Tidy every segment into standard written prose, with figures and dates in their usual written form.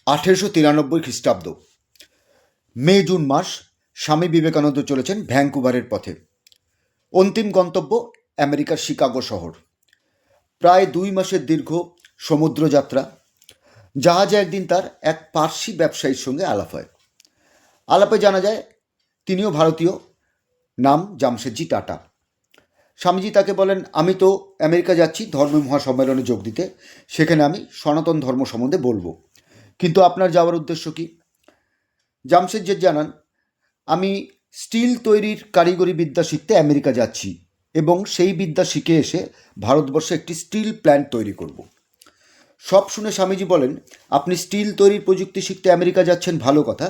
1893 খ্রিস্টাব্দ May June মাস স্বামী বিবেকানন্দ চলেছেন ভ্যাঙ্কুভারের পথে। অন্তিম গন্তব্য আমেরিকার শিকাগো শহর। প্রায় 2 মাসের দীর্ঘ সমুদ্রযাত্রা। জাহাজে একদিন তার এক পার্সি ব্যবসায়ীর সঙ্গে আলাপ হয়। আলাপে জানা যায় তিনিও ভারতীয়, নাম জামশেদজি টাটা। স্বামীজি তাকে বলেন, আমি তো আমেরিকা যাচ্ছি ধর্ম মহাসম্মেলনে যোগ দিতে, সেখানে আমি সনাতন ধর্ম সম্বন্ধে বলবো, কিন্তু আপনার যাওয়ার উদ্দেশ্য কি? জামশেদজি জানান, আমি স্টিল তৈরির কারিগরি বিদ্যা শিখতে আমেরিকা যাচ্ছি এবং সেই বিদ্যা শিখে এসে ভারতবর্ষে একটি স্টিল প্ল্যান্ট তৈরি করব। সব শুনে স্বামীজি বলেন, আপনি স্টিল তৈরির প্রযুক্তি শিখতে আমেরিকা যাচ্ছেন ভালো কথা,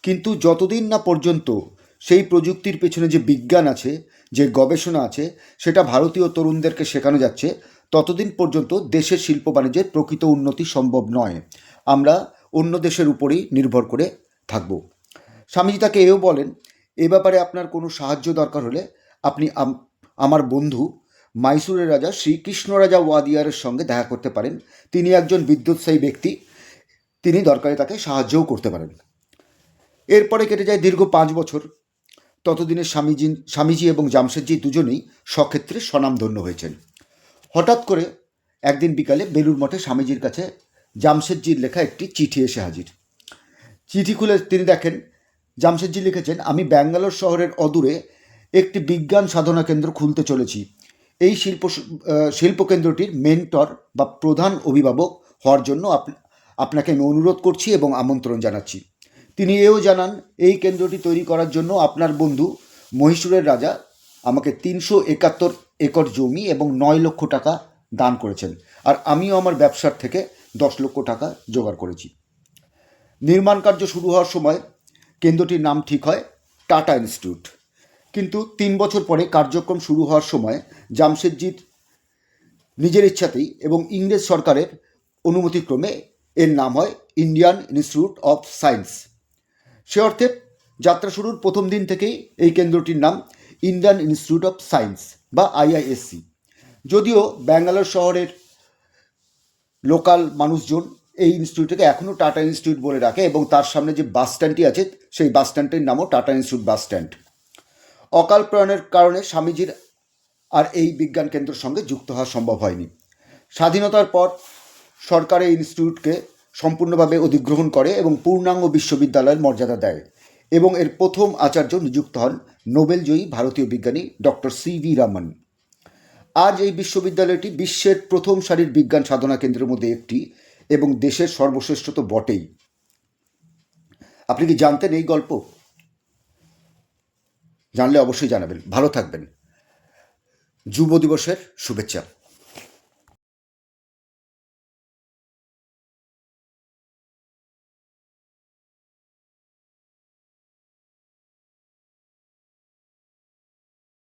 কিন্তু যতদিন না পর্যন্ত সেই প্রযুক্তির পেছনে যে বিজ্ঞান আছে, যে গবেষণা আছে, সেটা ভারতীয় তরুণদেরকে শেখানো যাচ্ছে, ততদিন পর্যন্ত দেশের শিল্প বাণিজ্যের প্রকৃত উন্নতি সম্ভব নয়। আমরা অন্য দেশের উপরেই নির্ভর করে থাকব। স্বামীজি তাকে এও বলেন, এ ব্যাপারে আপনার কোনো সাহায্য দরকার হলে আপনি আমার বন্ধু মাইসুরের রাজা শ্রীকৃষ্ণরাজা ওয়াদিয়ারের সঙ্গে দেখা করতে পারেন। তিনি একজন বিদ্যুৎসাহী ব্যক্তি, তিনি দরকারে তাকে সাহায্যও করতে পারেন। এরপরে কেটে যায় দীর্ঘ 5 বছর। ততদিনে স্বামীজি এবং জামশেদজি দুজনেই স্বক্ষেত্রে স্বনামধন্য হয়েছেন। হঠাৎ করে একদিন বিকালে বেলুড় মঠে স্বামীজির কাছে জামশেদজির লেখা একটি চিঠি এসে হাজির। চিঠি খুলে তিনি দেখেন, জামশেদজি লিখেছেন, আমি ব্যাঙ্গালোর শহরের অদূরে একটি বিজ্ঞান সাধনা কেন্দ্র খুলতে চলেছি। এই শিল্পকেন্দ্রটির মেন্টর বা প্রধান অভিভাবক হওয়ার জন্য আপনাকে আমি অনুরোধ করছি এবং আমন্ত্রণ জানাচ্ছি। তিনি এও জানান, এই কেন্দ্রটি তৈরি করার জন্য আপনার বন্ধু মহীশূরের রাজা আমাকে 371 একর জমি এবং 9 লক্ষ টাকা দান করেছেন, আর আমিও আমার ব্যবসার থেকে 10 লক্ষ টাকা জোগাড় করেছি। নির্মাণ কার্য শুরু হওয়ার সময় কেন্দ্রটির নাম ঠিক হয় টাটা ইনস্টিটিউট, কিন্তু 3 বছর পরে কার্যক্রম শুরু হওয়ার সময় জামশেদজির নিজের ইচ্ছাতেই এবং ইংরেজ সরকারের অনুমতিক্রমে এর নাম হয় ইন্ডিয়ান ইনস্টিটিউট অফ সায়েন্স। সে অর্থে যাত্রা শুরুর প্রথম দিন থেকেই এই কেন্দ্রটির নাম ইন্ডিয়ান ইনস্টিটিউট অফ সায়েন্স বা IISc। যদিও ব্যাঙ্গালোর শহরের লোকাল মানুষজন এই ইনস্টিটিউটকে এখনও টাটা ইনস্টিটিউট বলে রাখে এবং তার সামনে যে বাস স্ট্যান্ডটি আছে সেই বাস স্ট্যান্ডটির নামও টাটা ইনস্টিটিউট বাস স্ট্যান্ড। অকাল প্রয়াণের কারণে স্বামীজির আর এই বিজ্ঞান কেন্দ্রের সঙ্গে যুক্ত হওয়া সম্ভব হয়নি। স্বাধীনতার পর সরকার এই ইনস্টিটিউটকে সম্পূর্ণভাবে অধিগ্রহণ করে এবং পূর্ণাঙ্গ বিশ্ববিদ্যালয়ের মর্যাদা দেয় এবং এর প্রথম আচার্য নিযুক্ত হন নোবেলজয়ী ভারতীয় বিজ্ঞানী ডক্টর CV রামন। আজ এই বিশ্ববিদ্যালয়টি বিশ্বের প্রথম সারির বিজ্ঞান সাধনা কেন্দ্রের মধ্যে একটি এবং দেশের সর্বশ্রেষ্ঠ তো বটেই। আপনি কি জানতেন এই গল্প? জানলে অবশ্যই জানাবেন। ভালো থাকবেন। যুব দিবসের শুভেচ্ছা।